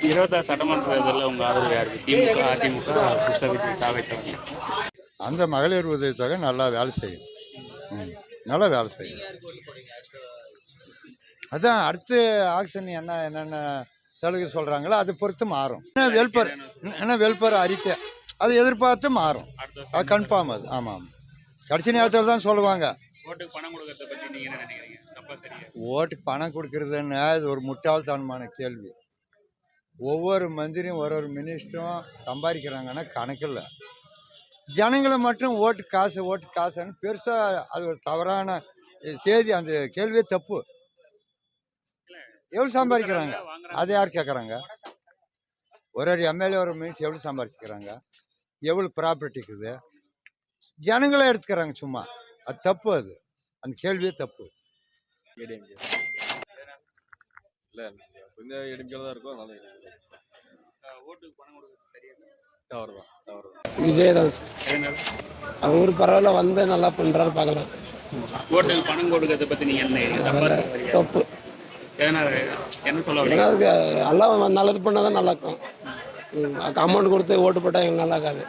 26 சட்டமன்ற தேர்தலில் உங்கள் ஆதரவு யாருக்கு? திமுக, அதிமுக, தாவேக்கா? அந்த மகளிர் உதவித்தொகை நல்லா வேலை செய்யும். நல்லா வேலை செய்யும். அதான் அடுத்து ஆக்ஷன் என்னென்ன சலுகை சொல்கிறாங்களோ அதை பொறுத்து மாறும். ஏன்னா வெல்பர் அறிக்கை அதை எதிர்பார்த்து மாறும். அது கன்ஃபார்ம். அது ஆமாம். கடைசி நேரத்தில் தான் சொல்லுவாங்க. ஓட்டுக்கு பணம் கொடுக்கறத பற்றி நீங்கள் என்ன நினைக்கிறீங்க? தப்பா சரியா? ஓட்டுக்கு பணம் கொடுக்குறதுன்னு இது ஒரு முட்டாள்தனமான கேள்வி. ஒவ்வொரு மந்திரியும் ஒரு மினிஸ்டரும் சம்பாதிக்கிறாங்கன்னா கணக்கில்லை. ஜனங்களை மட்டும் ஓட்டு காசுன்னு பெருசாக அது ஒரு தவறான செய்தி. அந்த கேள்வியே தப்பு. எவ்வளோ சம்பாதிக்கிறாங்க அதை யார் கேட்குறாங்க? ஒரு எம்எல்ஏ ஒரு மினிஸ்டர் எவ்வளோ சம்பாதிக்கிறாங்க, எவ்வளோ ப்ராப்பர்ட்டி இருக்குது, ஜனங்களே எடுத்துக்கிறாங்க சும்மா. அது தப்பு. அது அந்த கேள்வியே தப்பு. விஜய் தான் சார். அவர் பரவாயில்ல, வந்து நல்லா பண்ணுறாரு, பார்க்கலாம். ஓட்டுக்கு பணம் கொடுக்கறத பற்றி நீங்கள் என்ன நினைக்கிறீங்க? தப்பு. என்ன சொல்ல வரீங்க? ஏன்னா எல்லாம் நல்லது பண்ணால் தான் நல்லா இருக்கும். அமௌண்ட் கொடுத்து ஓட்டு போட்டால் எங்களுக்கு நல்லா இருக்காது.